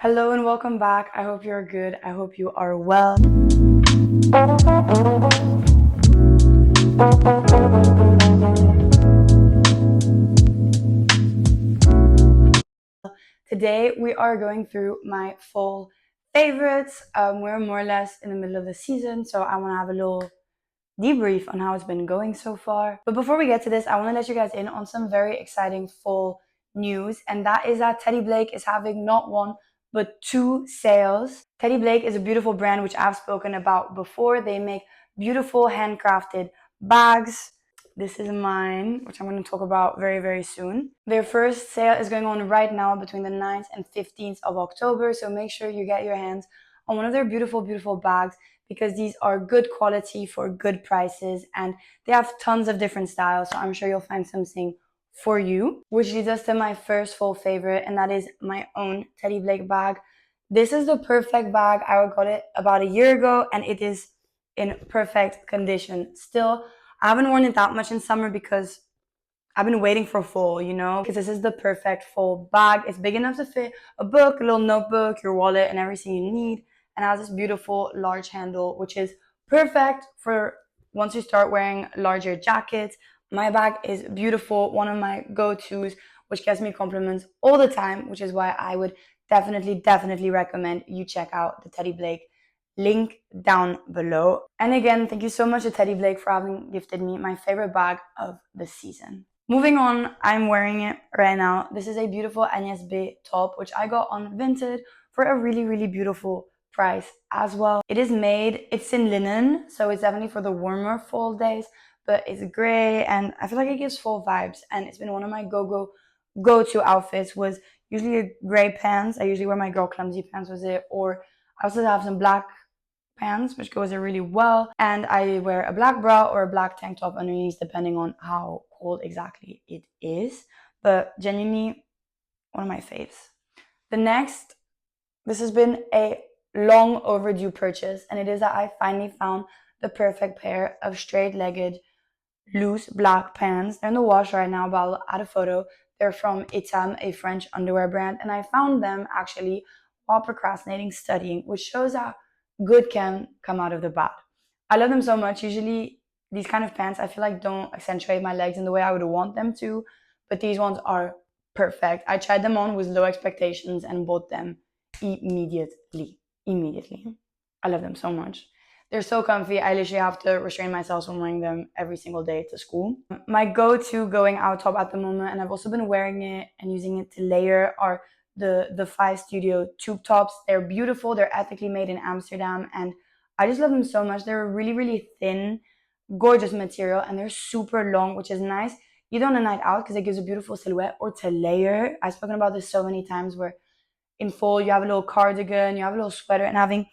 Hello and welcome back. I hope you're good. I hope you are well. Today we are going through my fall favorites. We're more or less in the middle of the season, so I want to have a little debrief on how it's been going so far. But before we get to this, I want to let you guys in on some very exciting fall news, and that is that Teddy Blake is having not one but two sales. Teddy Blake is a beautiful brand which I've spoken about before. They make beautiful handcrafted bags. This is mine, which I'm going to talk about very, very soon. Their first sale is going on right now between the 9th and 15th of October, so make sure you get your hands on one of their beautiful, beautiful bags because these are good quality for good prices and they have tons of different styles, so I'm sure you'll find something for you. Which leads us to my first full favorite, and that is my own Teddy Blake bag. This is the perfect bag. I got it about a year ago and it is in perfect condition. Still, I haven't worn it that much in summer because I've been waiting for fall, because this is the perfect fall bag. It's big enough to fit a book, a little notebook, your wallet, and everything you need. And it has this beautiful large handle, which is perfect for once you start wearing larger jackets. My bag is beautiful, one of my go-tos, which gets me compliments all the time, which is why I would definitely recommend you check out the Teddy Blake link down below. And again, thank you so much to Teddy Blake for having gifted me my favorite bag of the season. Moving on, I'm wearing it right now. This is a beautiful Agnès B top, which I got on Vinted for a really beautiful price as well. It's in linen, so it's definitely for the warmer fall days, but it's gray and I feel like it gives fall vibes. And it's been one of my go-to outfits was usually a gray pants. I usually wear my girl clumsy pants with it, or I also have some black pants, which goes there really well. And I wear a black bra or a black tank top underneath, depending on how cold exactly it is. But genuinely, one of my faves. This has been a long overdue purchase, and it is that I finally found the perfect pair of straight-legged, loose black pants. They're in the wash right now, but I'll add a photo. They're from Etam, a French underwear brand, and I found them actually while procrastinating studying, which shows how good can come out of the bad. I love them so much. Usually, these kind of pants I feel like don't accentuate my legs in the way I would want them to, but these ones are perfect. I tried them on with low expectations and bought them immediately. Immediately. I love them so much. They're so comfy. I literally have to restrain myself from wearing them every single day to school. My go-to going out top at the moment, and I've also been wearing it and using it to layer, are the Five Studio tube tops. They're beautiful. They're ethically made in Amsterdam, and I just love them so much. They're really thin, gorgeous material, and they're super long, which is nice either on a night out because it gives a beautiful silhouette, or to layer. I've spoken about this so many times where in fall you have a little cardigan, you have a little sweater, and having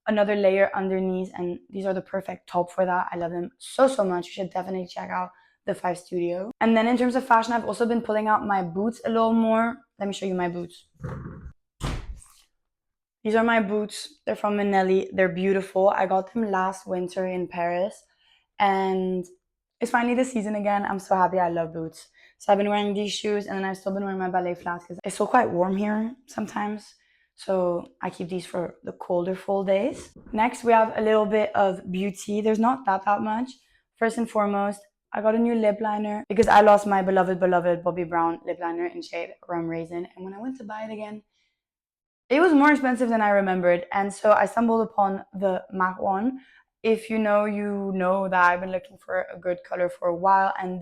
another layer underneath, and these are the perfect top for that. I love them so much. You should definitely check out the Five Studio. And then in terms of fashion, I've also been pulling out my boots a little more. Let me show you my boots. These are my boots. They're from Manelli. They're beautiful. I got them last winter in Paris, and it's finally the season again. I'm so happy. I love boots. So I've been wearing these shoes, and then I've still been wearing my ballet flats because it's still quite warm here sometimes. So I keep these for the colder fall days. Next, we have a little bit of beauty. There's not that much. First and foremost, I got a new lip liner because I lost my beloved Bobbi Brown lip liner in shade Rum Raisin. And when I went to buy it again, it was more expensive than I remembered. And so I stumbled upon the MAC one. If you know that I've been looking for a good color for a while. And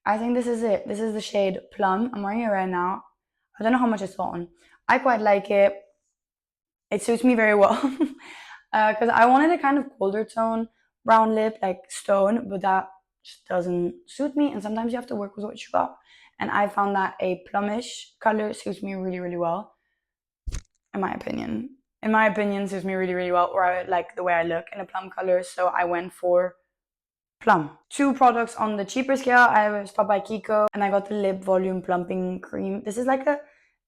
I think this is it. This is the shade Plum. I'm wearing it right now. I don't know how much it's on. I quite like it. It suits me very well because I wanted a kind of colder tone brown lip, like stone, but that just doesn't suit me. And sometimes you have to work with what you got. And I found that a plumish color suits me really well, in my opinion. In my opinion, suits me really well, or I like the way I look in a plum color, so I went for plum. Two products on the cheaper scale. I stopped by Kiko and I got the lip volume plumping cream. This is like a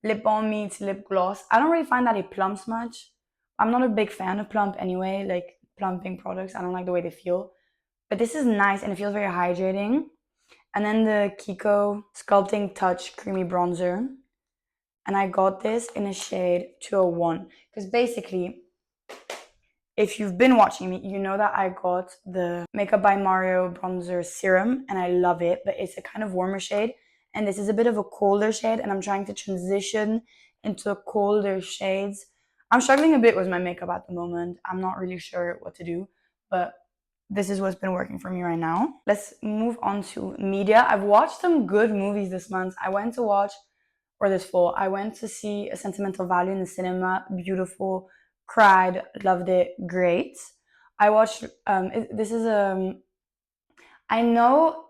lip balm meets lip gloss. I don't really find that it plumps much. I'm not a big fan of plump anyway, like plumping products. I don't like the way they feel. But this is nice and it feels very hydrating. And then the Kiko Sculpting Touch Creamy Bronzer. And I got this in a shade 201. Because basically, if you've been watching me, you know that I got the Makeup by Mario bronzer serum and I love it, but it's a kind of warmer shade. And this is a bit of a colder shade, and I'm trying to transition into colder shades. I'm struggling a bit with my makeup at the moment. I'm not really sure what to do, but this is what's been working for me right now. Let's move on to media. I've watched some good movies this month. I went to watch, or this fall, I went to see A Sentimental Value in the cinema. Beautiful, cried, loved it, great. I watched, this is I know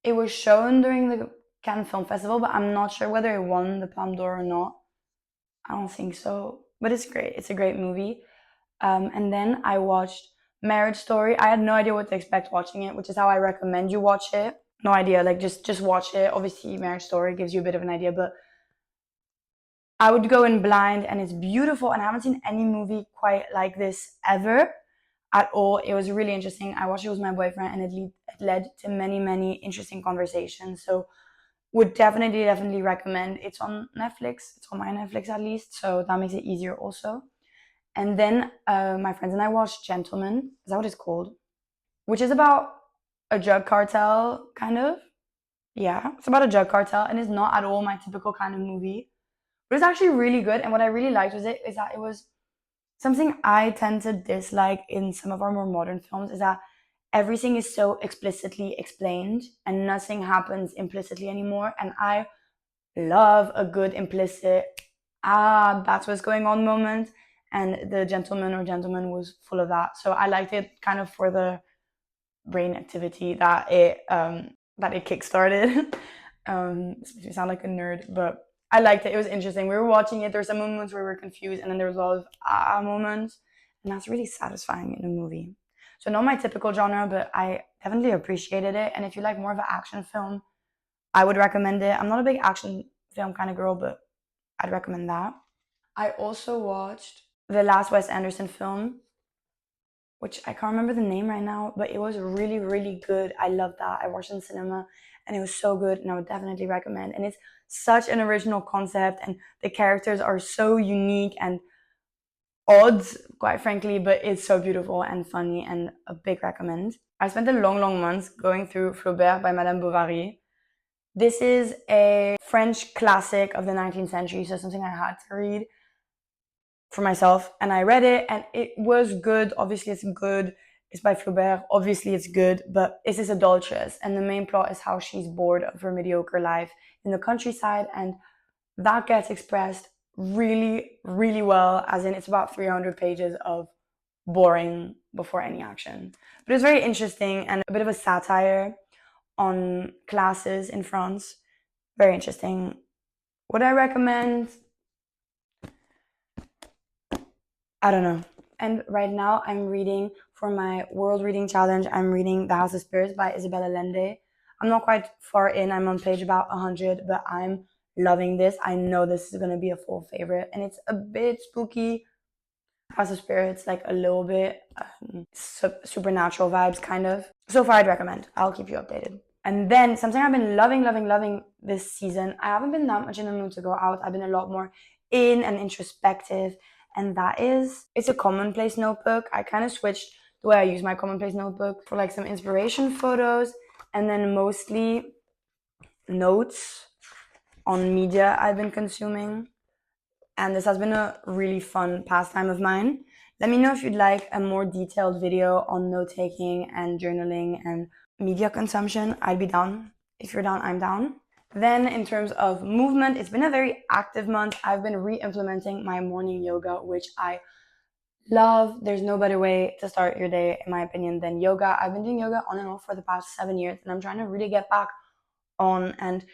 it was shown during the Cannes Film Festival, but I'm not sure whether it won the Palme d'Or or not. I don't think so, but it's great. It's a great movie. And then I watched Marriage Story. I had no idea what to expect watching it, which is how I recommend you watch it. No idea, like just watch it. Obviously, Marriage Story gives you a bit of an idea, but I would go in blind, and it's beautiful, and I haven't seen any movie quite like this ever at all. It was really interesting. I watched it with my boyfriend, and it led to many, many interesting conversations. So would definitely recommend. It's on Netflix. It's on my Netflix at least, so that makes it easier also. And then my friends and I watched Gentleman. Is that what it's called? Which is about a drug cartel, kind of. Yeah, it's about a drug cartel, and it's not at all my typical kind of movie. But it's actually really good. And what I really liked with it is that it was something I tend to dislike in some of our more modern films, is that everything is so explicitly explained and nothing happens implicitly anymore. And I love a good implicit, that's what's going on moment. And the gentleman was full of that. So I liked it kind of for the brain activity that it kickstarted. This makes me sound like a nerd, but I liked it. It was interesting. We were watching it. There were some moments where we were confused, and then there was a lot of moments, and that's really satisfying in a movie. So not my typical genre, but I definitely appreciated it. And if you like more of an action film, I would recommend it. I'm not a big action film kind of girl, but I'd recommend that. I also watched the last Wes Anderson film, which I can't remember the name right now, but it was really, really good. I loved that. I watched it in cinema, and it was so good, and I would definitely recommend. And it's such an original concept, and the characters are so unique and odd, quite frankly, but it's so beautiful and funny, and a big recommend. I spent a long, long month going through Flaubert by Madame Bovary. This is a French classic of the 19th century, so something I had to read for myself, and I read it, and it was good. Obviously it's good, it's by Flaubert, obviously it's good, but it's this adulteress, and the main plot is how she's bored of her mediocre life in the countryside, and that gets expressed really, really well, as in it's about 300 pages of boring before any action. But it's very interesting and a bit of a satire on classes in France. Very interesting. Would I recommend? I don't know. And right now I'm reading for my world reading challenge. I'm reading The House of Spirits by Isabel Allende. I'm not quite far in. I'm on page about 100, but I'm loving this. I know this is going to be a full favorite, and it's a bit spooky. House of Spirits, like a little bit supernatural vibes, kind of. So far, I'd recommend. I'll keep you updated. And then something I've been loving this season. I haven't been that much in the mood to go out. I've been a lot more in and introspective, and that is, it's a commonplace notebook. I kind of switched the way I use my commonplace notebook for like some inspiration photos, and then mostly notes on media I've been consuming. And this has been a really fun pastime of mine. Let me know if you'd like a more detailed video on note-taking and journaling and media consumption. I'd be down. If you're down, I'm down. Then in terms of movement, it's been a very active month. I've been re-implementing my morning yoga, which I love. There's no better way to start your day, in my opinion, than yoga. I've been doing yoga on and off for the past 7 years, and I'm trying to really get back on, and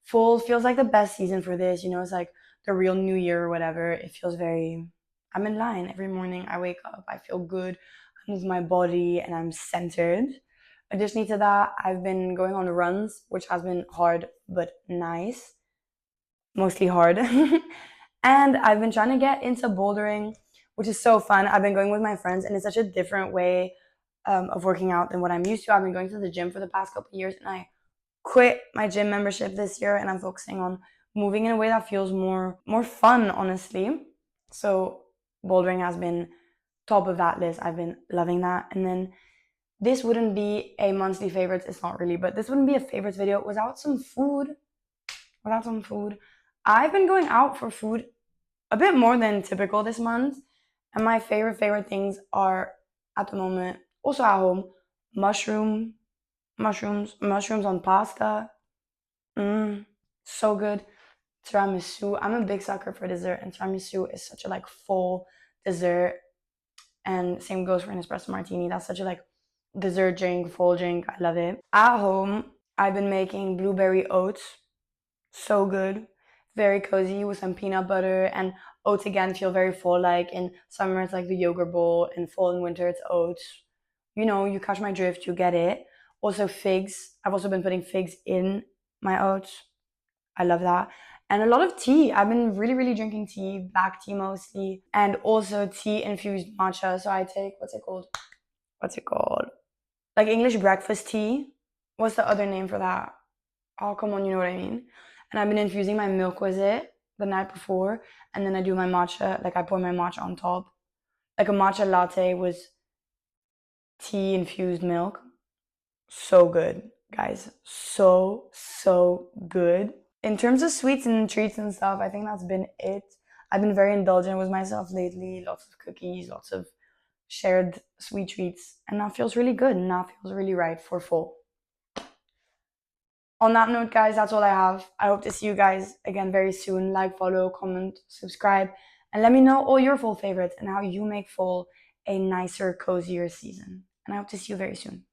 fall feels like the best season for this. You know, it's like the real new year or whatever. It feels very, I'm in line every morning. I wake up, I feel good, I move my body, and I'm centered. Additionally to that, I've been going on runs, which has been hard but nice. Mostly hard. And I've been trying to get into bouldering, which is so fun. I've been going with my friends, and it's such a different way of working out than what I'm used to. I've been going to the gym for the past couple of years, and I quit my gym membership this year, and I'm focusing on moving in a way that feels more fun, honestly. So bouldering has been top of that list. I've been loving that. And then this wouldn't be a monthly favorite. It's not really, but this wouldn't be a favorites video without some food. Without some food. I've been going out for food a bit more than typical this month. And my favorite things are at the moment, also at home, mushrooms on pasta. So good. Tiramisu. I'm a big sucker for dessert, and tiramisu is such a like full dessert. And same goes for an espresso martini. That's such a like dessert drink, full drink. I love it. At home, I've been making blueberry oats. So good. Very cozy with some peanut butter, and oats again feel very full. Like in summer, it's like the yogurt bowl. In fall and winter, it's oats. You know, you catch my drift, you get it. Also, figs. I've also been putting figs in my oats. I love that. And a lot of tea. I've been really drinking tea, black tea mostly, and also tea infused matcha. So I take, what's it called? What's it called? Like English breakfast tea. What's the other name for that? Oh, come on, you know what I mean. And I've been infusing my milk with it the night before, and then I do my matcha. Like I pour my matcha on top, like a matcha latte with tea infused milk. So good, guys. So good. In terms of sweets and treats and stuff, I think that's been it. I've been very indulgent with myself lately. Lots of cookies, lots of shared sweet treats, and that feels really good, and that feels really right for fall. On that note, guys, that's all I have. I hope to see you guys again very soon. Like, follow, comment, subscribe, and let me know all your fall favorites and how you make fall a nicer, cozier season. And I hope to see you very soon.